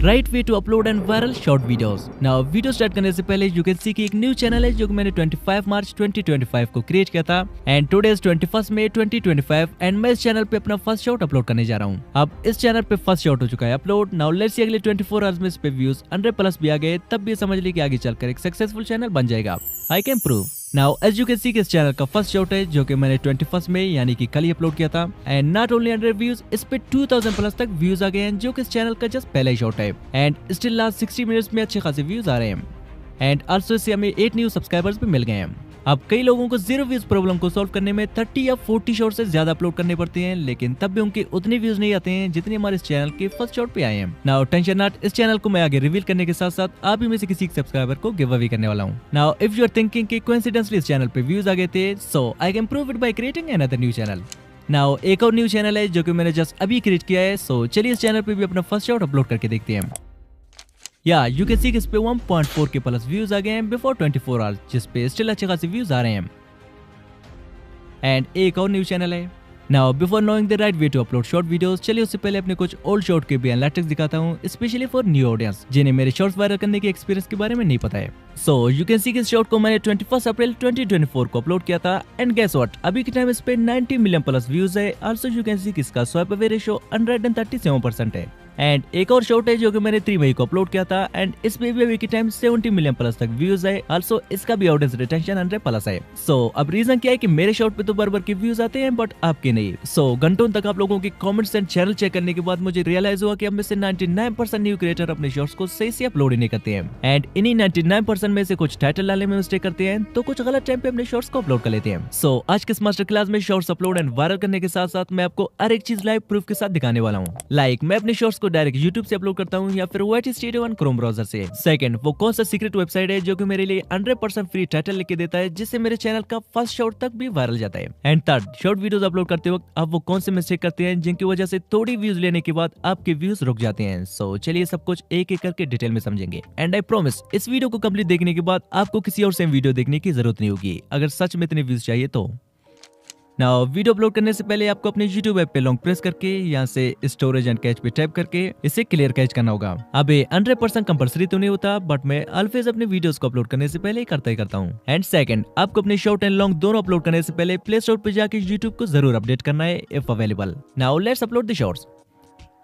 Right way to upload and viral short videos. Now video start करने से पहले you can see कि एक न्यू चैनल है जो कि मैंने 25 मार्च 2025 को क्रिएट किया था and today is 21 May 2025 and मैं इस चैनल पे अपना फर्स्ट शॉट अपलोड करने जा रहा हूँ। अब इस चैनल पे फर्स्ट शॉट हो चुका है अपलोड। नाउ लेट्स सी अगले 24 आवर्स में इस पे व्यूज 100+ भी आ गए, तब भी समझ ली कि आगे चलकर एक सक्सेसफुल चैनल बन जाएगा। I can prove. Now as you can see इस चैनल का फर्स्ट शॉट है जो कि मैंने 21 में यानी कि कल ही अपलोड किया था एंड नॉट ओनली 100 व्यूज, इस पे 2000+ तक व्यूज आ गए हैं जो कि इस चैनल का जस्ट पहला ही शॉट है एंड स्टिल लास्ट 60 मिनट्स में अच्छे खासे व्यूज आ रहे हैं एंड आल्सो इससे हमें 8 न्यू सब्सक्राइबर्स भी मिल गए हैं। अब कई लोगों को 0 व्यूज प्रॉब्लम को सॉल्व करने में 30 या 40 शॉट से ज्यादा अपलोड करने पड़ते हैं, लेकिन तब भी उनके उतने व्यूज नहीं आते हैं जितने हमारे इस चैनल के फर्स्ट शॉट पे आए हैं। नाउ टेंशन नॉट, इस चैनल को मैं आगे रिवील करने के साथ साथ आप ही में से किसी सब्सक्राइबर को गिव अवे करने वाला हूँ। Now if you are thinking कि कोइंसिडेंटली इस चैनल पे व्यूज आ गए थे, so I can prove it by creating another new channel. Now एक और न्यू चैनल है जो कि मैंने जस्ट अभी क्रिएट किया है, सो चलिए इस चैनल पे भी अपना फर्स्ट शॉट अपलोड करके देखते हैं। या यू कैन सी इस पे 1.4K प्लस व्यूज आ गए हैं बिफोर 24 आवर्स, जिस पे स्टिल अच्छे खासे व्यूज आ रहे हैं एंड एक और न्यू चैनल है। Now before knowing the right way to upload short videos, चलिए उससे पहले अपने कुछ ओल्ड शॉर्ट के भी एनालिटिक्स दिखाता हूँ, स्पेशली फॉर न्यू ऑडियंस जिन्हें मेरे शॉर्ट्स वायरल करने के एक्सपीरियंस के बारे में नहीं पता है। सो यू कैन सी कि इस शॉर्ट को मैंने 21 अप्रैल 2024 को अपलोड किया था एंड गेस व्हाट, अभी के टाइम इस पे 90 मिलियन प्लस व्यूज है। आल्सो यू कैन सी कि इसका स्वाइप अवे रेशियो 137% है एंड एक और शॉर्ट है जो कि मैंने 3 मई को अपलोड किया था एंड इस पे भी अभी के टाइम 70 मिलियन प्लस तक व्यूज है। आल्सो इसका भी ऑडियंस रिटेंशन 100+ है। सो अब रीजन क्या है कि मेरे शॉर्ट पे तो बराबर के व्यूज आते हैं बट आपके नहीं। सो घंटों तक आप लोगों के कमेंट्स एंड चैनल चेक करने के बाद मुझे रियलाइज हुआ कि अब में से 99% न्यू क्रिएटर अपने शॉर्ट्स को सही से अपलोड ही नहीं करते हैं एंड इन्हीं 99% में से कुछ टाइटल डालने में मिस्टेक करते हैं तो कुछ गलत टाइम पे अपने शॉर्ट्स को अपलोड कर लेते हैं। सो आज के इस मास्टर क्लास में शॉर्ट्स अपलोड एंड वायरल करने के साथ साथ मैं आपको हर एक चीज लाइव प्रूफ के साथ दिखाने वाला हूँ। लाइक मैं अपने शॉर्ट्स को डायरेक्ट यूट्यूब से अपलोड करता हूँ या फिर YT Studio One Chrome browser से। सेकंड, वो कौन सा सीक्रेट वेबसाइट है जो कि मेरे लिए 100% फ्री टाइटल लिख के देता है जिससे मेरे चैनल का फर्स्ट शॉर्ट तक भी वायरल जाता है। And third, short videos upload करते वक्त आप वो कौन से मिस्टेक करते हैं जिनकी वजह से थोड़ी व्यूज लेने के बाद आपके व्यूज रुक जाते हैं। सो चलिए सब कुछ एक एक करके डिटेल में समझेंगे एंड आई प्रॉमिस इस वीडियो को कंप्लीट देखने के बाद आपको किसी और सेम वीडियो देखने की जरूरत नहीं होगी अगर सच में इतने व्यूज चाहिए तो। नाउ वीडियो अपलोड करने से पहले आपको अपने YouTube ऐप पे लॉन्ग प्रेस करके यहाँ से स्टोरेज एंड कैच पे टैप करके इसे क्लियर कैच करना होगा। अब ये 100% कंपल्सरी तो नहीं होता बट मैं ऑलवेज अपने वीडियोस को अपलोड करने से पहले ही करता हूँ। एंड सेकंड, आपको अपने शॉर्ट एंड लॉन्ग दोनों अपलोड करने से पहले प्ले स्टोर पे जाके YouTube को जरूर अपडेट करना है if available. Now let's upload the shorts.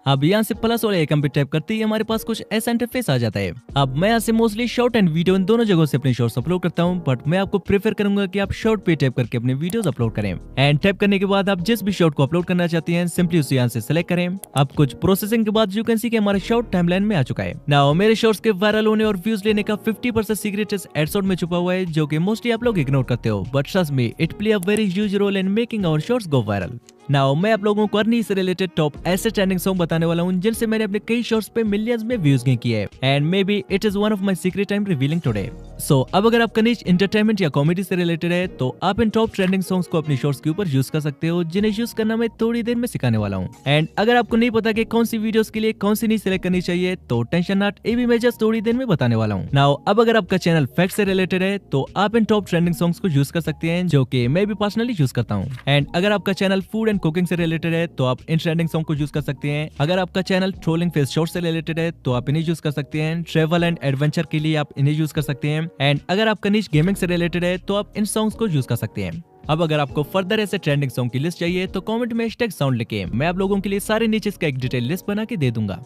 अब यहाँ से प्लस वाले आइकन पे टैप करते ही हमारे पास कुछ ऐसा इंटरफेस आ जाता है। अब मैं यहाँ से मोस्टली शॉर्ट एंड वीडियो इन दोनों जगहों से अपने शॉर्ट्स अपलोड करता हूँ बट मैं आपको प्रेफर करूंगा कि आप शॉर्ट पे टैप करके अपने वीडियोस अपलोड करें एंड टैप करने के बाद आप जिस भी शॉर्ट को अपलोड करना चाहते हैं सिंपली उसे यहाँ से सिलेक्ट करें। अब कुछ प्रोसेसिंग के बाद यू कैन सी कि हमारा शॉर्ट टाइमलाइन में आ चुका है। नाउ मेरे शॉर्ट्स के वायरल होने और व्यूज लेने का 50% सीक्रेट इस एडशॉट में छुपा हुआ है जो कि मोस्टली आप लोग इग्नोर करते हो but trust me it play a very huge role in making our shorts go viral. Now मैं आप लोगों को अर्नी से रिलेटेड टॉप ऐसे ट्रेंडिंग सॉन्ग बताने वाला हूँ जिनसे मैंने अपने कई शॉर्ट्स पे मिलियंस में व्यूज गेन किए and maybe it is one of my secret I am revealing today. So अब अगर आपका नीच एंटरटेनमेंट या कॉमेडी से रिलेटेड है तो आप इन टॉप ट्रेंडिंग सॉन्ग्स को अपनी शॉर्ट्स के ऊपर यूज कर सकते हो जिन्हें यूज करना मैं थोड़ी देर में सिखाने वाला हूँ। एंड अगर आपको नहीं पता कि कौन सी वीडियोस के लिए कौन सी नहीं सिलेक्ट करनी चाहिए तो टेंशन नॉट, ये भी मैं जस्ट थोड़ी देर में बताने वाला हूँ। नाउ अब अगर आपका चैनल फैक्ट से रिलेटेड है तो आप इन टॉप ट्रेंडिंग सॉन्ग्स को यूज कर सकते हैं जो कि मैं भी पर्सनली यूज करता हूँ। एंड अगर आपका चैनल फूड एंड कुकिंग से रिलेटेड है तो आप इन ट्रेंडिंग सॉन्ग को यूज कर सकते हैं। अगर आपका चैनल ट्रोलिंग फेस शॉर्ट से रिलेटेड है तो आप इन्हें यूज कर सकते हैं। ट्रेवल एंड एडवेंचर के लिए आप इन्हें यूज कर सकते हैं एंड अगर आपका नीच गेमिंग से रिलेटेड है तो आप इन सॉन्ग्स को यूज कर सकते हैं। अब अगर आपको फर्दर ऐसे ट्रेंडिंग सॉन्ग की लिस्ट चाहिए तो कमेंट में #साउंड लिखे, मैं आप लोगों के लिए सारे नीचे का एक डिटेल लिस्ट बना के दे दूंगा।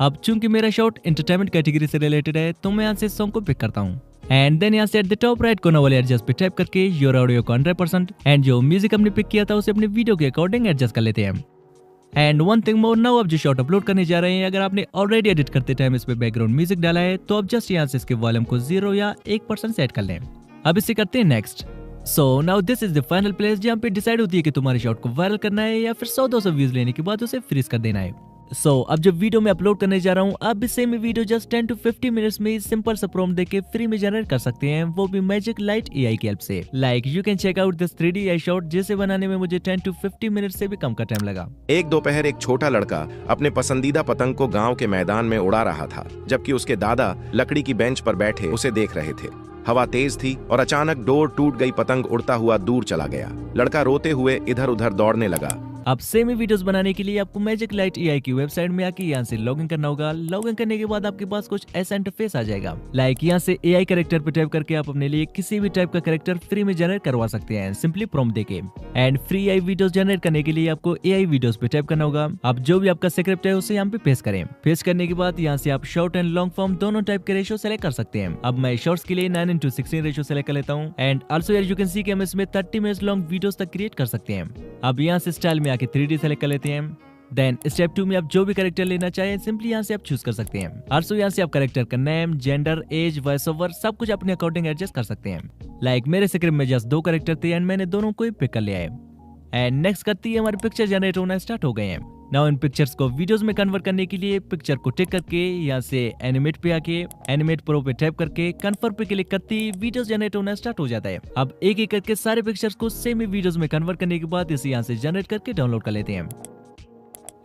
अब चूंकि मेरा शॉर्ट एंटरटेनमेंट कैटेगरी से रिलेटेड है तो मैं यहाँ से सॉन्ग को पिक करता हूँ एंड देन यहाँ से एट द टॉप राइट कोना वाले एडजस्ट पे टैप करके योर ऑडियो को 100% एंड जो म्यूजिक हमने पिक किया था उसे अपने वीडियो के अकॉर्डिंग एडजस्ट कर लेते हैं। And one thing more, now आप जो शॉर्ट अपलोड करने जा रहे हैं अगर आपने ऑलरेडी एडिट करते टाइम इस पे बैकग्राउंड म्यूजिक डाला है तो आप जस्ट यहाँ से इसके वॉल्यूम को 0 या 1% सेट कर लें। अब इसे करते हैं next. So now this is the final place जहाँ पे डिसाइड होती है कि तुम्हारे शॉर्ट को वायरल करना है या फिर 100-200 व्यूज लेने के बाद उसे फ्रीज कर देना है। सो अब जब वीडियो में अपलोड करने जा रहा हूँ आप भी same video just 10 to 50 minutes में सिंपल सा प्रॉम्प्ट देके फ्री में जनरेट कर सकते हैं, वो भी मैजिक लाइट AI की हेल्प से। Like you can check out this 3D AI shot जिसे बनाने में मुझे 10 to 50 मिनट से भी कम का टाइम लगा। एक दोपहर एक छोटा लड़का अपने पसंदीदा पतंग को गांव के मैदान में उड़ा रहा था जबकि उसके दादा लकड़ी की बेंच पर बैठे उसे देख रहे थे। हवा तेज थी और अचानक डोर टूट गई, पतंग उड़ता हुआ दूर चला गया। लड़का रोते हुए इधर उधर दौड़ने लगा। अब सेम ही वीडियोस बनाने के लिए आपको मैजिक लाइट एआई की वेबसाइट में आके यहाँ से लॉगिन करना होगा। लॉगिन करने के बाद आपके पास कुछ ऐसा इंटरफेस आ जाएगा। लाइक यहाँ से एआई कैरेक्टर पे टाइप करके आप अपने लिए किसी भी टाइप का कैरेक्टर फ्री में जनरेट करवा सकते हैं, सिंपली प्रॉम्प्ट देके। And free AI videos generate करने के लिए आपको एआई वीडियोस पे टाइप करना होगा। अब जो भी आपका स्क्रिप्ट है उसे यहाँ पे पेस्ट करें। पेस्ट करने के बाद यहाँ से आप शॉर्ट एंड लॉन्ग फॉर्म दोनों टाइप के रेशियो सेलेक्ट कर सकते हैं। अब मैं शॉर्ट्स के लिए 9:16 रेशियो सेलेक्ट कर लेता हूँ। एंड आल्सो यार यू कैन सी कि हम इसमें 30 मिनट्स लॉन्ग वीडियोस तक क्रिएट कर सकते हैं। अब यहाँ से स्टाइल में आके 3D सेलेक्ट कर लेते हैं। देन स्टेप 2 में आप जो भी कैरेक्टर लेना चाहें सिंपली यहाँ से आप चूज कर सकते हैं। आल्सो यहाँ से आप कैरेक्टर का name, gender, age, voice over सब कुछ अपने अकॉर्डिंग एडजस्ट कर सकते हैं। लाइक मेरे स्क्रिप्ट में जस्ट 2 कैरेक्टर थे एंड मैंने दोनों को ही पिक कर लिया है। एंड नेक्स्ट करती है हमारे पिक्चर जनरेट होना स्टार्ट हो गए हैं। नाउ इन पिक्चर्स को वीडियोस में कन्वर्ट करने के लिए पिक्चर को टिक करके यहाँ से एनिमेट पे आके एनिमेट प्रो पे टैप करके कन्फर्म पे क्लिक करते ही वीडियोस जनरेट होना स्टार्ट हो जाता है। अब एक एक करके सारे पिक्चर्स को सेम ही वीडियोस में कन्वर्ट करने के बाद इसे यहाँ से जनरेट करके डाउनलोड कर लेते हैं।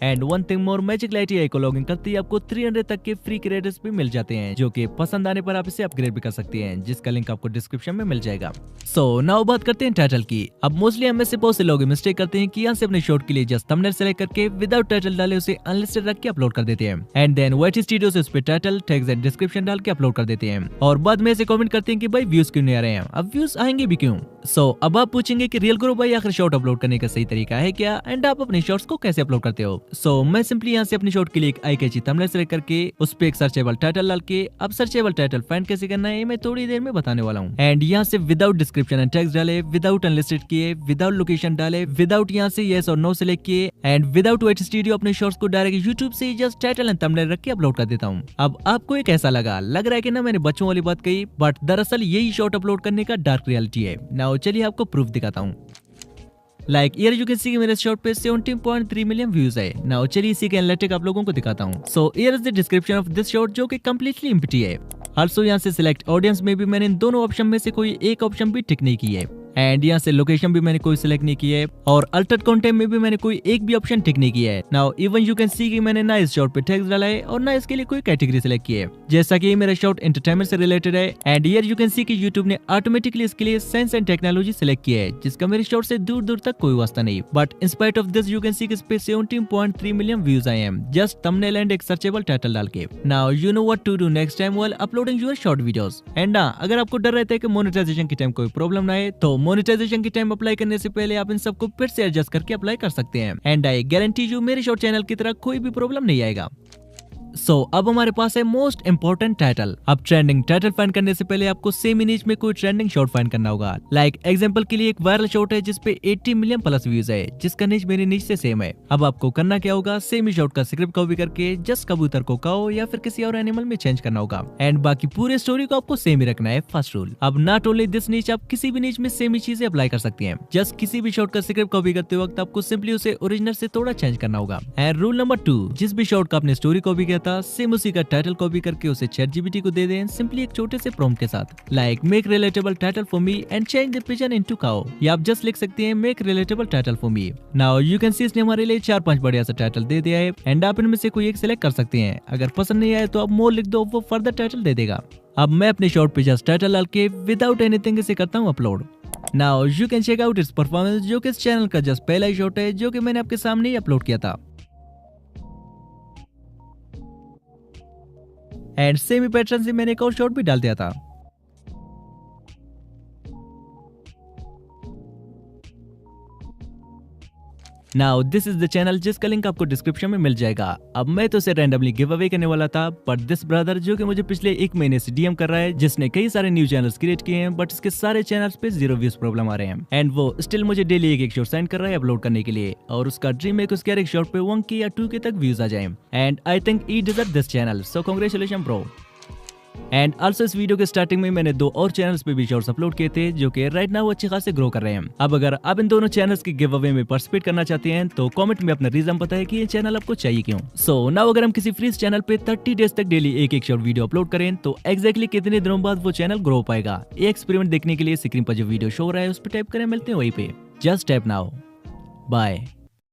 And one thing more, magic light AI को लॉगिन करते ही आपको 300 तक के फ्री क्रेडिट्स भी मिल जाते हैं, जो कि पसंद आने पर आप इसे अपग्रेड भी कर सकते हैं, जिसका लिंक आपको डिस्क्रिप्शन में मिल जाएगा। सो नाउ बात करते हैं टाइटल की। अब मोस्टली हम में से बहुत से लोग मिस्टेक करते हैं कि यहाँ से अपने शॉर्ट के लिए जस्ट थंबनेल सेलेक्ट करके विदाउट टाइटल डाले उसे अनलिस्टेड रख के अपलोड कर देते हैं। एंड देन वाईटी स्टूडियो से उस पे टाइटल, टैग्स एंड डिस्क्रिप्शन डाल के अपलोड कर देते हैं। और बाद में ऐसे कमेंट करते हैं कि भाई व्यूज क्यों नहीं आ रहे हैं। अब व्यूज आएंगे भी क्यों? सो अब आप पूछेंगे कि रियल ग्रो भाई आखिर शॉर्ट अपलोड करने का सही तरीका है क्या, एंड आप अपने शॉर्ट्स को कैसे अपलोड करते हो? सो मैं सिंपली यहाँ से अपनी शॉर्ट के लिए एक आई कैची थंबनेल सेलेक्ट करके उस पे एक सर्चेबल टाइटल डाल के, अब सर्चेबल टाइटल फाइंड कैसे करना है मैं थोड़ी देर में बताने वाला हूँ। एंड यहाँ से विदाउट डिस्क्रिप्शन एंड टैग्स डाले, विदाउट अनलिस्टेड किए, विदाउट लोकेशन डाले, विदाउट यहाँ से येस और नो सेलेक्ट किए, एंड विदाउट वाईटी स्टूडियो अपने शॉर्ट्स को डायरेक्ट यूट्यूब से जस्ट टाइटल एंड थंबनेल रख के अपलोड कर देता हूँ। अब आपको एक ऐसा लग रहा है कि ना मैंने बच्चों वाली बात कही, बट दरअसल यही शॉर्ट अपलोड करने का डार्क रियलिटी है। नाउ चलिए आपको प्रूफ दिखाता हूँ। Like here you can see कि मेरे शॉर्ट पे 17.3 मिलियन व्यूज है। नाउ चलिए इसी के एनालिटिक आप लोगों को दिखाता हूँ। So here is the description of this short, जो कि कंप्लीटली एम्प्टी है। आल्सो यहाँ से सिलेक्ट ऑडियंस में भी मैंने इन दोनों ऑप्शन में से कोई एक ऑप्शन भी टिक नहीं की है। एंड यहाँ से लोकेशन भी मैंने कोई सिलेक्ट नहीं की है, और अल्टर्ड कंटेंट में भी मैंने कोई एक भी ऑप्शन टिक नहीं किया है। Now even you can see कि मैंने ना इस शॉर्ट पे टैग्स डाला है और ना इसके लिए कोई कैटेगरी सिलेक्ट की है, जैसा कि मेरा शॉर्ट एंटरटेनमेंट से रिलेटेड है। And here you can see कि यूट्यूब ने ऑटोमेटिकली इसके लिए साइंस एंड टेक्नोलॉजी सिलेक्ट किया है, जिसका मेरे शॉर्ट से दूर दूर तक कोई वास्ता नहीं। But in spite of this you can see कि इस पे 17.3 मिलियन व्यूज आए हैं, जस्ट थंबनेल एंड एक सर्चेबल टाइटल डाल के। Now you know what to do next time while uploading your short videos. And अगर आपको डर रहता है कि मोनेटाइजेशन के टाइम कोई प्रॉब्लम ना आए, तो मोनेटाइजेशन के अप्लाई करने से पहले आप इन सबको फिर से एडजस्ट करके अप्लाई कर सकते हैं। एंड आई गारंटी यू मेरे शॉर्ट चैनल की तरह कोई भी प्रॉब्लम नहीं आएगा। सो अब हमारे पास है मोस्ट इंपोर्टेंट टाइटल। अब ट्रेंडिंग टाइटल फाइंड करने से पहले आपको सेम इमेज में कोई ट्रेंडिंग शॉर्ट फाइंड करना होगा। लाइक एग्जांपल के लिए एक वायरल शॉर्ट है जिसपे 80 मिलियन प्लस व्यूज है, जिसका नीच मेरी नीच से सेम है। अब आपको करना क्या होगा, सेम ही शॉर्ट का स्क्रिप्ट कॉपी करके जस्ट कबूतर को काओ या फिर किसी और एनिमल में चेंज करना होगा। एंड बाकी पूरे स्टोरी को आपको सेम ही रखना है, फर्स्ट रूल। अब नॉट ओनली दिस नीच, आप किसी भी नीच में सेम ही चीजें अप्लाई कर सकती हैं। जस्ट किसी भी शॉर्ट का स्क्रिप्ट कॉपी करते वक्त आपको सिंपली उसे ओरिजिनल से थोड़ा चेंज करना होगा। एंड रूल नंबर 2, जिस भी शॉर्ट का आपने स्टोरी कॉपी किया था सेम उसी का टाइटल कॉपी करके उसे ChatGPT को दे दें, सिंपली एक छोटे से प्रॉम्प्ट के साथ। Like make relatable title for me and change the pigeon into cow, या आप जस्ट लिख सकते हैं make relatable title for me. Now you can सी इसने हमारे लिए 4-5 बढ़िया सा टाइटल दे दिया है। एंड आप इनमें से कोई एक सिलेक्ट कर सकते हैं। अगर पसंद नहीं आए तो आप मोर लिख दो, वो फर्दर टाइटल दे देगा। अब मैं अपने शॉर्ट पे जस्ट टाइटल डाल के विदाउट एनीथिंग इसे करता हूँ upload. Now you can check out its performance, जो कि इस चैनल का जस्ट पहला ही शॉर्ट है जो कि मैंने आपके सामने ही अपलोड किया था। एंड सेम ही पैटर्न से मैंने एक और शॉर्ट भी डाल दिया था। Now this is the channel, जिसका लिंक आपको डिस्क्रिप्शन में मिल जाएगा। अब मैं तो इसे रैंडमली गिव अवे करने वाला था, बट दिस ब्रदर जो कि मुझे पिछले 1 महीने से डीएम कर रहा है, जिसने कई सारे न्यू चैनल्स क्रिएट किए हैं, बट इसके सारे चैनल्स पे 0 व्यूज प्रॉब्लम आ रहे हैं। एंड वो स्टिल मुझे डेली एक शॉर्ट सेंड कर रहा है अपलोड करने के लिए, और उसका ड्रीम है कि उसके हर एक शॉर्ट पे 1K या 2K तक व्यूज आ जाए। And I think he deserve this channel, so congratulation bro. And also इस वीडियो के स्टार्टिंग में मैंने 2 और चैनल्स पे भी शॉर्ट्स अपलोड किए थे, जो कि राइट नाउ अच्छे खासे ग्रो कर रहे हैं। अब अगर आप इन दोनों चैनल्स के गिव अवे में पार्टिसिपेट करना चाहते हैं तो कमेंट में अपना रीजन बताएं कि ये चैनल आपको चाहिए क्यों। सो नाउ अगर हम किसी फ्री चैनल पे 30 डेज तक डेली एक शॉर्ट वीडियो अपलोड करें तो एग्जैक्टली कितने दिनों बाद वो चैनल ग्रो पाएगा। ये एक्सपेरिमेंट देखने के लिए स्क्रीन पर जो वीडियो शो हो रहा है उस पर टाइप करें, मिलते हैं वहीं पे। Just tap now, bye.